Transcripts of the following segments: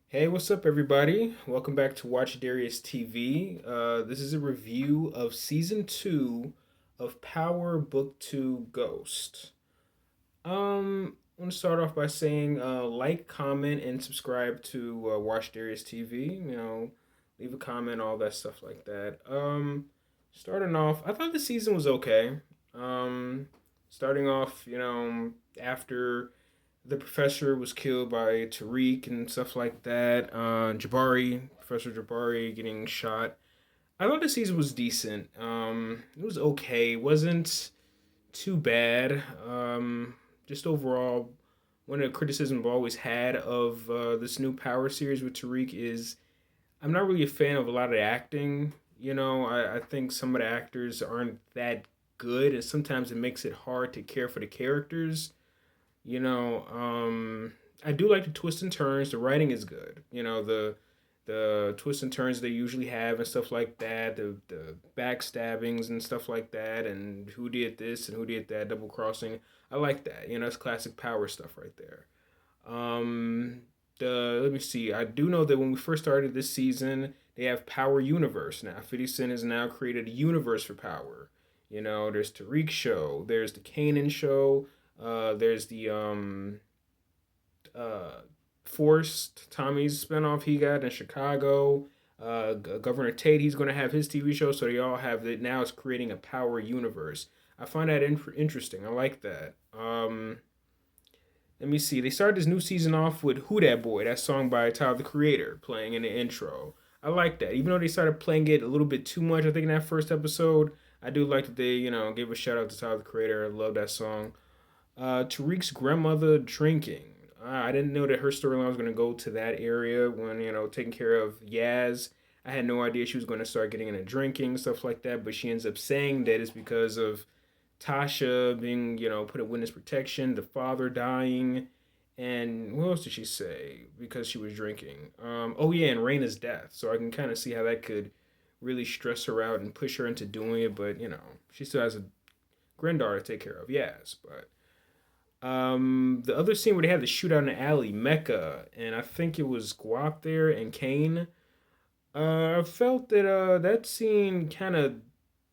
Hey, what's up, everybody? Welcome back to Watch Darius TV. This is a review of season two of Power Book Two Ghost. I want to start off by saying like, comment, and subscribe to Watch Darius TV. Leave a comment, all that stuff like that. Starting off, I thought the season was okay. Um, Starting off, after the professor was killed by Tariq and stuff like that. Professor Jabari getting shot. I thought the season was decent. It was okay. It wasn't too bad. Just overall, one of the criticisms I've always had of this new Power series with Tariq is I'm not really a fan of a lot of the acting. I think some of the actors aren't that good, and sometimes it makes it hard to care for the characters. you know, um, I do like the twists and turns. The writing is good. The twists and turns they usually have and stuff like that. The backstabbings and stuff like that, and who did this and who did that, double crossing. I like that. It's classic power stuff right there. Um, Let me see. I do know that when we first started this season, they have Power Universe now. 50 Cent has now created a universe for Power. There's Tariq show. There's the Kanan show. There's the uh, Forced Tommy's spinoff he got in Chicago. Governor Tate, he's going to have his TV show, so they all have it. Now it's creating a Power universe. I find that interesting. I like that. Let me see. They started this new season off with Who Dat Boy, that song by Tyler the Creator, playing in the intro. I like that. Even though they started playing it a little bit too much, I think in that first episode, I do like that they, gave a shout out to Tyler the Creator. I love that song. Tariq's grandmother drinking. I didn't know that her storyline was going to go to that area when, taking care of Yaz. I had no idea she was going to start getting into drinking, stuff like that, but she ends up saying that it's because of Tasha being, put in witness protection, the father dying, and what else did she say? Because she was drinking. Oh, yeah, and Raina's death. So I can kind of see how that could really stress her out and push her into doing it, but, she still has a granddaughter to take care of, yes, but the other scene where they had the shootout in the alley, Mecca, and I think it was Guap there and Kane. I felt that that scene kind of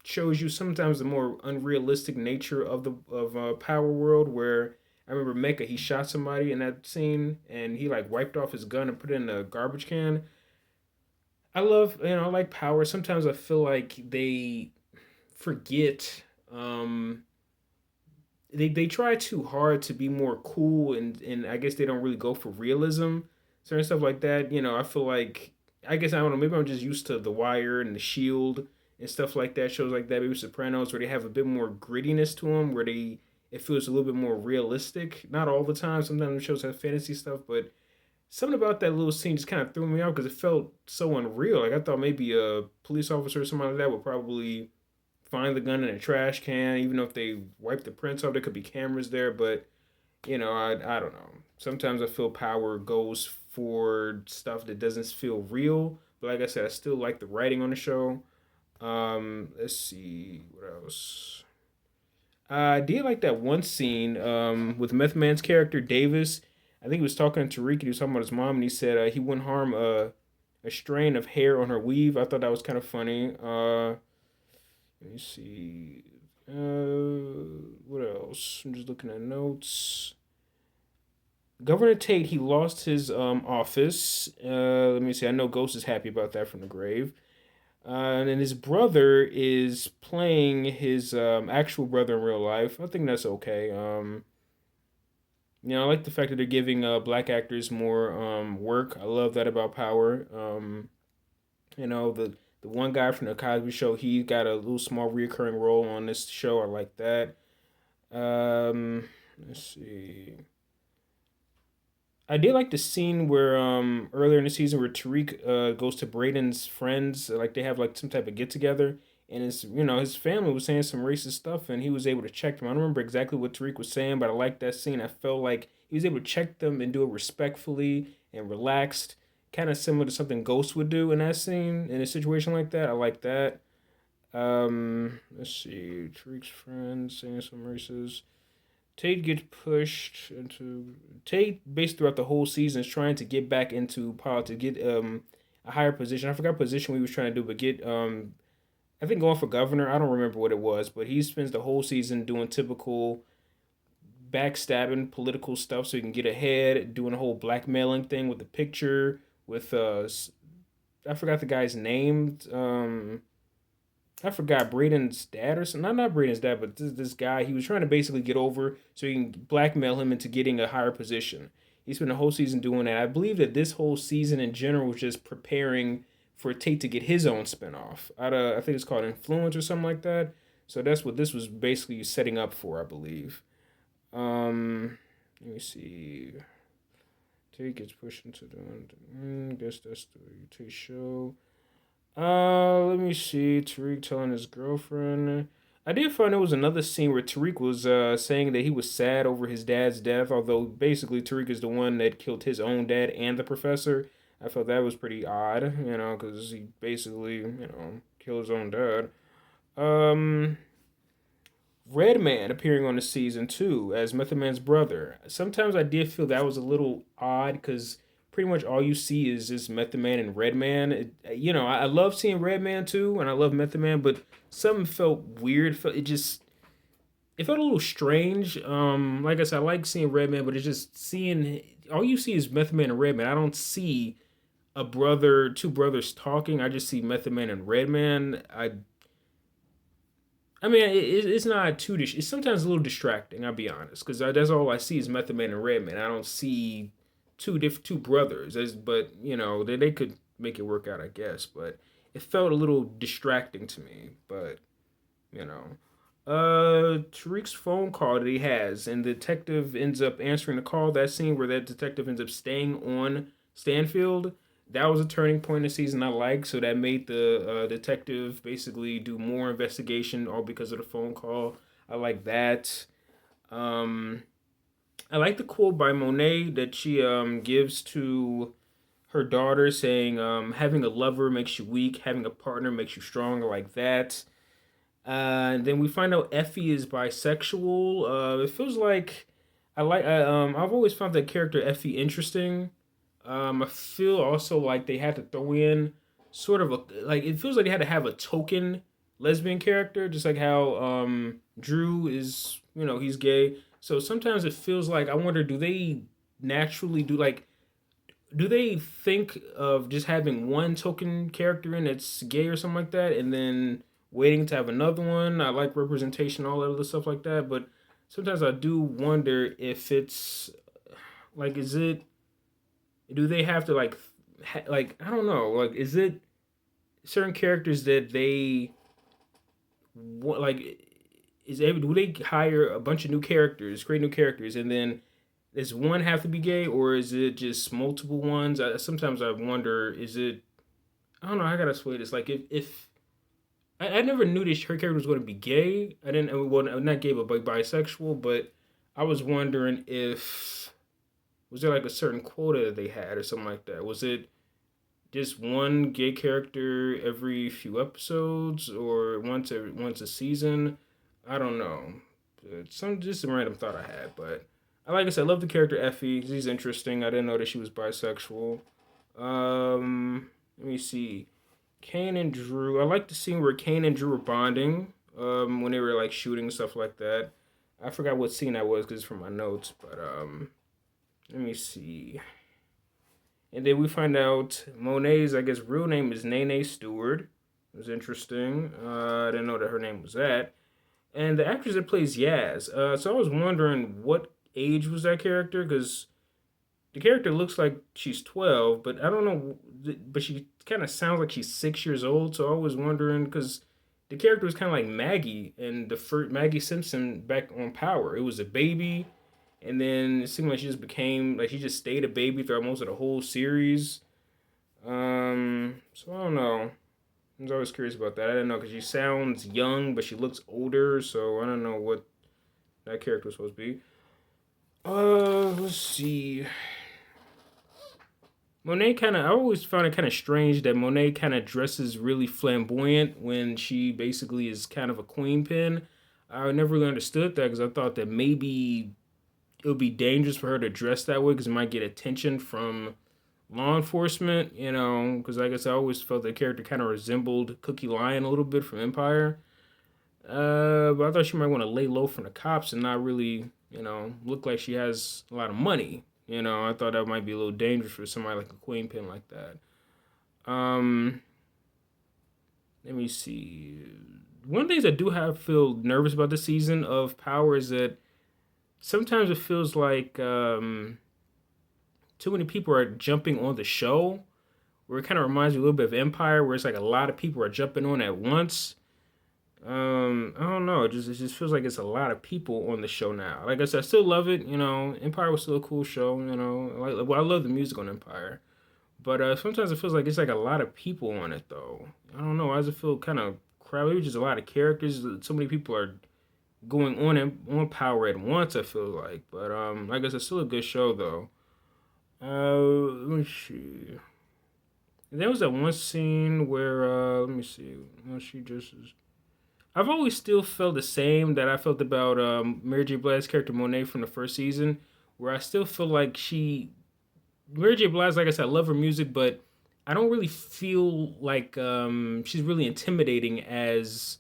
shows you sometimes the more unrealistic nature of the of Power World. Where I remember Mecca, he shot somebody in that scene, and he like wiped off his gun and put it in a garbage can. I like Power. Sometimes I feel like they forget. They try too hard to be more cool, and I guess they don't really go for realism, certain stuff like that. I feel like I guess I don't know. Maybe I'm just used to The Wire and The Shield and stuff like that. Shows like that, maybe Sopranos, where they have a bit more grittiness to them, where they it feels a little bit more realistic. Not all the time. Sometimes the shows have fantasy stuff, but something about that little scene just kind of threw me off because it felt so unreal. Like I thought maybe a police officer or something like that would probably find the gun in a trash can. Even though if they wipe the prints off, there could be cameras there. But I don't know. Sometimes I feel Power goes for stuff that doesn't feel real. But like I said, I still like the writing on the show. Let's see what else. I did like that one scene with Meth Man's character Davis. I think he was talking to Tariq. He was talking about his mom, and he said he wouldn't harm a strain of hair on her weave. I thought that was kind of funny. Let me see. What else? I'm just looking at notes. Governor Tate, he lost his office. Let me see. I know Ghost is happy about that from the grave. And then his brother is playing his actual brother in real life. I think that's okay. I like the fact that they're giving black actors more work. I love that about Power. The one guy from the Cosby Show, he got a little small recurring role on this show. I like that. Let's see. I did like the scene where earlier in the season where Tariq goes to Braden's friends, like they have like some type of get together, and his family was saying some racist stuff, and he was able to check them. I don't remember exactly what Tariq was saying, but I liked that scene. I felt like he was able to check them and do it respectfully and relaxed, kind of similar to something Ghost would do in that scene in a situation like that. I like that. Let's see, Tariq's friends saying some racist. Tate gets pushed into Tate based throughout the whole season is trying to get back into politics, get a higher position. I forgot what position we was trying to do, but get I think going for governor. I don't remember what it was, but he spends the whole season doing typical backstabbing political stuff so he can get ahead, doing a whole blackmailing thing with the picture with I forgot the guy's name. I forgot Braden's dad or something. Not Braden's dad, but this guy. He was trying to basically get over so he can blackmail him into getting a higher position. He spent the whole season doing that. I believe that this whole season in general was just preparing for Tate to get his own spinoff. Out of I think it's called Influence or something like that. So that's what this was basically setting up for, I believe. Let me see. Tate gets pushed into the. Guess that's the Tate show. Let me see. Tariq telling his girlfriend. I did find there was another scene where Tariq was saying that he was sad over his dad's death, although basically Tariq is the one that killed his own dad and the professor. I felt that was pretty odd, because he basically, killed his own dad. Um, Redman appearing on the season too as Method Man's brother. Sometimes I did feel that was a little odd because pretty much all you see is just Method Man and Redman. I love seeing Redman too, and I love Method Man, but something felt weird. It felt a little strange. Like I said, I like seeing Redman, but it's just seeing all you see is Method Man and Redman. I don't see two brothers talking. I just see Method Man and Redman. I mean, it's not too. It's sometimes a little distracting. I'll be honest, because that's all I see is Method Man and Redman. I don't see two brothers. But they could make it work out, I guess. But it felt a little distracting to me. But you know, Tariq's phone call that he has, and the detective ends up answering the call. That scene where that detective ends up staying on Stanfield, that was a turning point in the season I liked. So that made the detective basically do more investigation, all because of the phone call. I like that. Um, I like the quote by Monet that she gives to her daughter, saying, "Having a lover makes you weak. Having a partner makes you strong." I like that. And then we find out Effie is bisexual. It feels like I've always found that character Effie interesting. I feel also like they had to throw in sort of it feels like they had to have a token lesbian character, just like how Drew is, he's gay. So sometimes it feels like I wonder, do they naturally do they think of just having one token character in that's gay or something like that, and then waiting to have another one? I like representation, all that other stuff like that, but sometimes I do wonder if it's is it do they have to I don't know, is it certain characters that they want, do they hire a bunch of new characters, create new characters, and then does one have to be gay, or is it just multiple ones? Sometimes I wonder, is it, I don't know, I gotta explain this. Like if I never knew that her character was going to be gay. I didn't, well, not gay, but bisexual. But I was wondering if was there like a certain quota that they had or something like that. Was it just one gay character every few episodes, or once a season? I don't know. Some just a random thought I had, but like I said, I love the character Effie. She's interesting. I didn't know that she was bisexual. Let me see. Kane and Drew. I like the scene where Kane and Drew were bonding. When they were like shooting stuff like that. I forgot what scene that was because it's from my notes. But let me see. And then we find out Monet's, I guess, real name is Nene Stewart. It was interesting. I didn't know that her name was that. And the actress that plays Yaz. So I was wondering what age was that character, because the character looks like she's 12, but I don't know. But she kind of sounds like she's 6 years old. So I was wondering, because the character was kind of like Maggie and the first Maggie Simpson back on Power. It was a baby, and then it seemed like she just became like she just stayed a baby throughout most of the whole series. So I don't know. I was always curious about that. I didn't know because she sounds young, but she looks older. So I don't know what that character was supposed to be. Let's see. Monet kind of, I always found it kind of strange that Monet kind of dresses really flamboyant when she basically is kind of a queen pin. I never really understood that because I thought that maybe it would be dangerous for her to dress that way because it might get attention from law enforcement, you know, because I guess I always felt the character kind of resembled Cookie Lion a little bit from Empire. But I thought she might want to lay low from the cops and not really, you know, look like she has a lot of money. You know, I thought that might be a little dangerous for somebody like a Queen Pin like that. Um, Let me see. One of the things I do have feel nervous about this season of Power is that sometimes it feels like too many people are jumping on the show. Where it kind of reminds me a little bit of Empire, where it's like a lot of people are jumping on at once. I don't know. It just feels like it's a lot of people on the show now. Like I said, I still love it. You know, Empire was still a cool show. You know, well, I love the music on Empire, but sometimes it feels like it's like a lot of people on it though. I don't know. Why does it feel kind of crowded? Maybe just a lot of characters. So many people are going on Power at once. I feel like, but I guess it's still a good show though. Let me see. There was that one scene where let me see. Well, she just is. I've always still felt the same that I felt about Mary J. Blige's character Monet from the first season, where I still feel like Mary J. Blige, like I said, I love her music, but I don't really feel like she's really intimidating as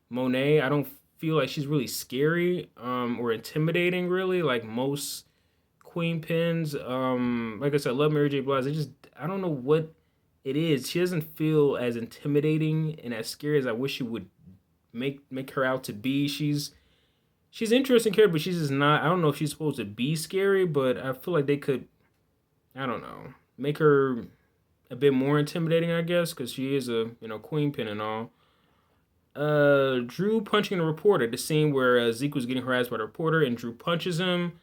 Monet. I don't feel like she's really scary or intimidating, really, like most Queen Pins. Like I said, I love Mary J. Blige. I don't know what it is. She doesn't feel as intimidating and as scary as I wish she would make her out to be. She's an interesting character, but she's just not. I don't know if she's supposed to be scary, but I feel like they could. I don't know, make her a bit more intimidating, I guess, because she is a queen pin and all. Drew punching the reporter. The scene where Zeke was getting harassed by the reporter and Drew punches him.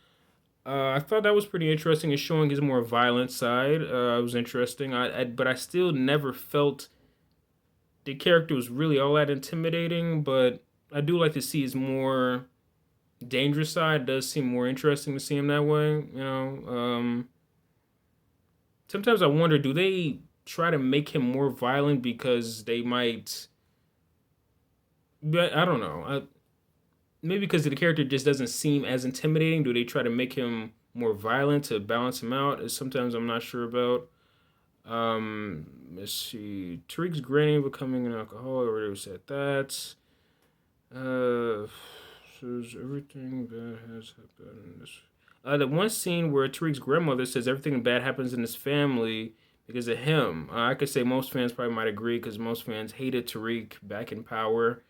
I thought that was pretty interesting and showing his more violent side. It was interesting. But I still never felt the character was really all that intimidating. But I do like to see his more dangerous side. It does seem more interesting to see him that way. Sometimes I wonder, do they try to make him more violent because they might? But I don't know. Maybe because the character just doesn't seem as intimidating. Do they try to make him more violent to balance him out? Sometimes I'm not sure about. Let's see. Tariq's granny becoming an alcoholic. I already said that. Says everything bad has happened in this. The one scene where Tariq's grandmother says everything bad happens in his family because of him. I could say most fans probably might agree because most fans hated Tariq back in Power.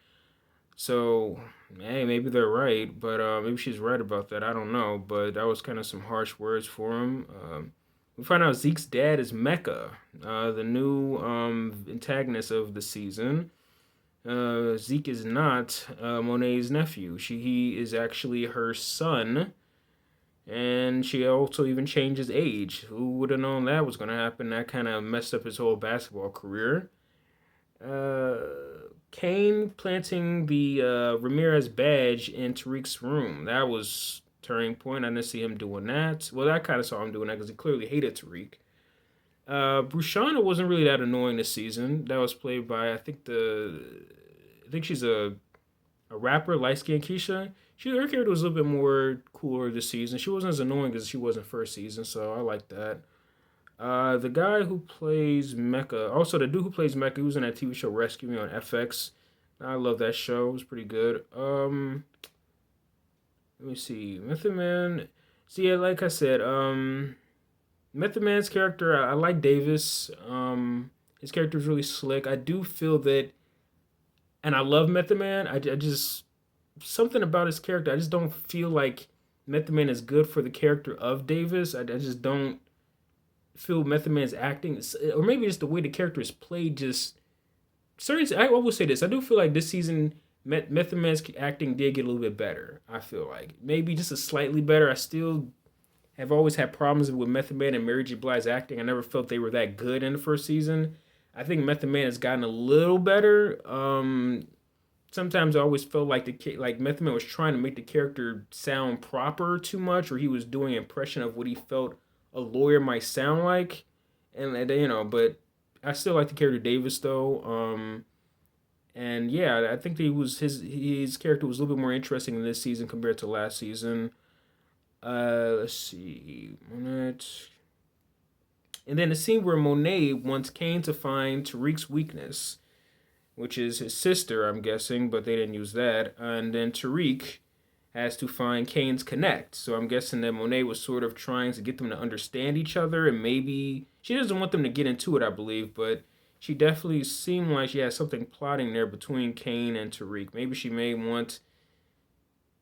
So, hey, maybe they're right, but maybe she's right about that. I don't know, but that was kind of some harsh words for him. We find out Zeke's dad is Mecca, the new antagonist of the season. Zeke is not Monet's nephew. He is actually her son, and she also even changed his age. Who would have known that was going to happen? That kind of messed up his whole basketball career. Uh, Kane planting the Ramirez badge in Tariq's room. That was turning point. I didn't see him doing that. Well, I kind of saw him doing that because he clearly hated Tariq. Brushana wasn't really that annoying this season. That was played by I think she's a rapper, light skinned Keisha. Her character was a little bit more cooler this season. She wasn't as annoying as she was in first season, so I like that. The guy who plays Mecha, also the dude who plays Mecha, he was in that TV show Rescue Me on FX. I love that show. It was pretty good. Let me see. Method Man. See, yeah, like I said, Method Man's character, I like Davis. His character is really slick. I do feel that, and I love Method Man. I just something about his character. I just don't feel like Method Man is good for the character of Davis. I just don't feel Method Man's acting, or maybe just the way the character is played. Just certain, I will say this: I do feel like this season Method Man's acting did get a little bit better. I feel like maybe just a slightly better. I still have always had problems with Method Man and Mary J. Blige's acting. I never felt they were that good in the first season. I think Method Man has gotten a little better. Sometimes I always felt like like Method Man was trying to make the character sound proper too much, or he was doing an impression of what he felt a lawyer might sound like, and but I still like the character Davis though. And yeah, I think that his character was a little bit more interesting in this season compared to last season. Let's see. And then the scene where Monet wants Kane to find Tariq's weakness, which is his sister, I'm guessing, but they didn't use that. And then Tariq has to find Kane's connect. So I'm guessing that Monet was sort of trying to get them to understand each other, and maybe she doesn't want them to get into it, I believe, but she definitely seemed like she had something plotting there between Kane and Tariq. Maybe she may want.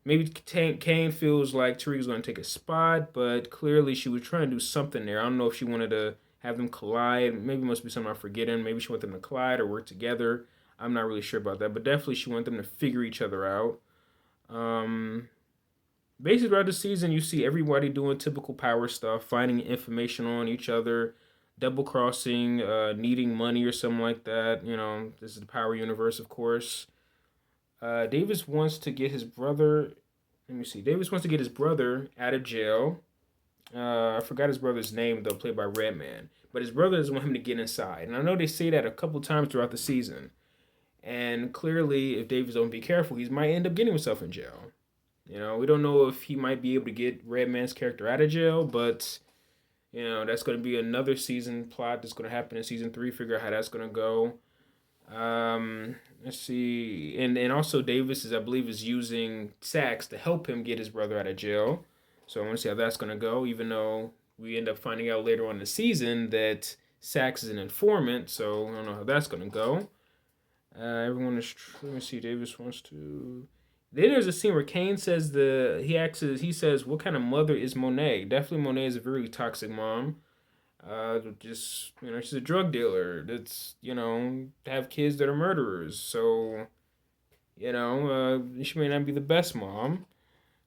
Maybe Kane feels like Tariq's going to take a spot, but clearly she was trying to do something there. I don't know if she wanted to have them collide. Maybe it must be something I'm forgetting. Maybe she wanted them to collide or work together. I'm not really sure about that, but definitely she wanted them to figure each other out. Um, Basically, throughout the season, you see everybody doing typical power stuff, finding information on each other, double crossing, needing money or something like that. This is the Power Universe, of course. Davis wants to get his brother. Let me see. Davis wants to get his brother out of jail. I forgot his brother's name, though, played by Redman. But his brother doesn't want him to get inside. And I know they say that a couple times throughout the season. And clearly, if Davis don't be careful, he might end up getting himself in jail. We don't know if he might be able to get Redman's character out of jail, but that's going to be another season plot that's going to happen in season 3. Figure out how that's going to go. Let's see, and also Davis I believe is using Sax to help him get his brother out of jail. So I want to see how that's going to go. Even though we end up finding out later on in the season that Sax is an informant, so I don't know how that's going to go. Everyone is. Let me see. Davis wants to. Then there's a scene where Kane says he says, "What kind of mother is Monet?" Definitely, Monet is a very toxic mom. Just she's a drug dealer. That's have kids that are murderers. So she may not be the best mom.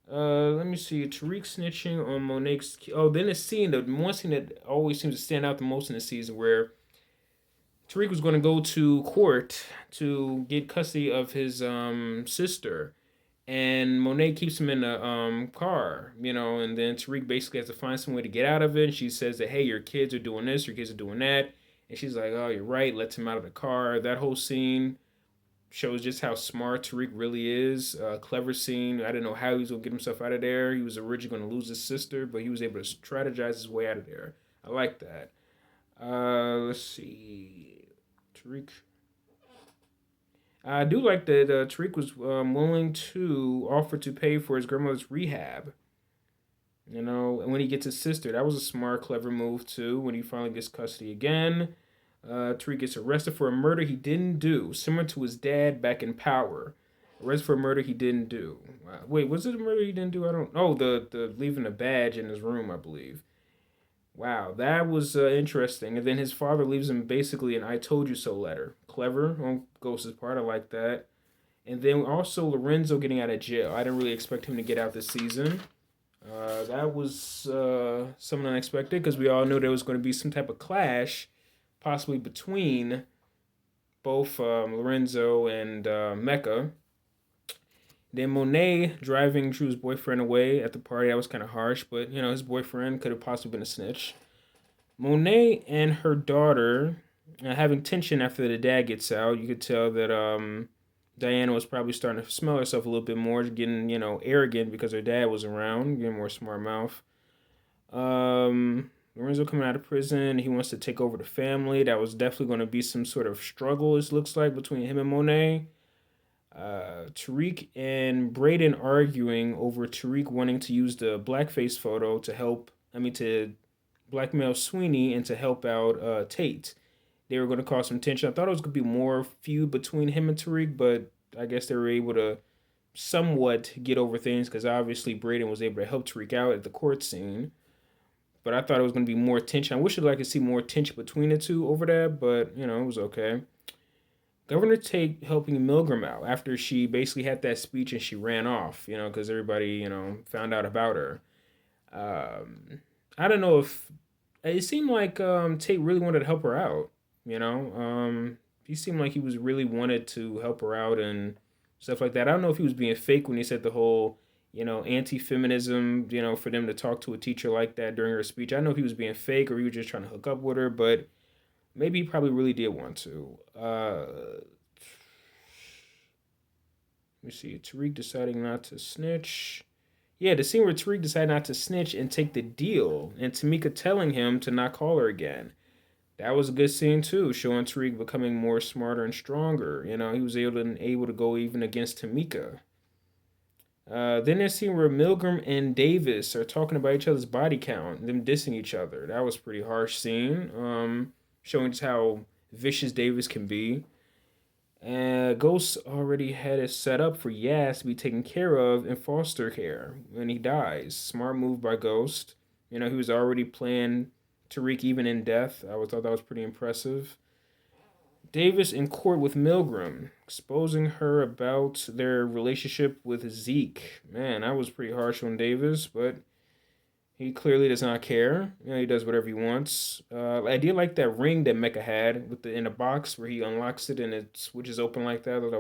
Let me see. Tariq snitching on Monique's. Oh, then the one scene that always seems to stand out the most in the season where Tariq was going to go to court to get custody of his sister, and Monet keeps him in a car, and then Tariq basically has to find some way to get out of it. And she says that, hey, your kids are doing this, your kids are doing that, and she's like, oh, you're right, lets him out of the car. That whole scene shows just how smart Tariq really is. Clever scene. I didn't know how he was gonna get himself out of there. He was originally gonna lose his sister, but he was able to strategize his way out of there. I like that. Let's see, Tariq. I do like that Tariq was willing to offer to pay for his grandmother's rehab. And when he gets his sister, that was a smart, clever move too. When he finally gets custody again, Tariq gets arrested for a murder he didn't do, similar to his dad back in Power. Arrested for a murder he didn't do. Wait, was it a murder he didn't do? I don't. Oh, the leaving a badge in his room, I believe. Wow, that was interesting. And then his father leaves him basically an "I told you so" letter. Clever on Ghost's part. I like that. And then also Lorenzo getting out of jail. I didn't really expect him to get out this season. That was something unexpected because we all knew there was going to be some type of clash, possibly between both Lorenzo and Mecca. Then Monet driving Drew's boyfriend away at the party. That was kind of harsh, but his boyfriend could have possibly been a snitch. Monet and her daughter having tension after the dad gets out. You could tell that Diana was probably starting to smell herself a little bit more, getting arrogant because her dad was around, getting more smart mouth. Lorenzo coming out of prison, he wants to take over the family. That was definitely going to be some sort of struggle. It looks like between him and Monet. Tariq and Braden arguing over Tariq wanting to use the blackface photo to blackmail Sweeney and to help out Tate. They were going to cause some tension. I thought it was going to be more feud between him and Tariq, but I guess they were able to somewhat get over things because obviously Braden was able to help Tariq out at the court scene. But I thought it was going to be more tension. I wish I'd like to see more tension between the two over that, but it was okay. Governor Tate helping Milgram out after she basically had that speech and she ran off, because everybody, found out about her. I don't know if it seemed like Tate really wanted to help her out. He seemed like he was really wanted to help her out and stuff like that. I don't know if he was being fake when he said the whole, anti-feminism, for them to talk to a teacher like that during her speech. I don't know if he was being fake or he was just trying to hook up with her, but maybe he probably really did want to. me see. Tariq deciding not to snitch. Yeah, the scene where Tariq decided not to snitch and take the deal, and Tamika telling him to not call her again. That was a good scene too, showing Tariq becoming more smarter and stronger. He was able to go even against Tamika. Then there's a scene where Milgram and Davis are talking about each other's body count, them dissing each other. That was a pretty harsh scene, showing just how vicious Davis can be. Ghost already had it set up for Yas to be taken care of in foster care when he dies. Smart move by Ghost. He was already playing Tariq even in death. Thought that was pretty impressive. Davis in court with Milgram, exposing her about their relationship with Zeke. Man, that was pretty harsh on Davis, but he clearly does not care. He does whatever he wants. I did like that ring that Mecha had in a box where he unlocks it and it switches open like that. I thought that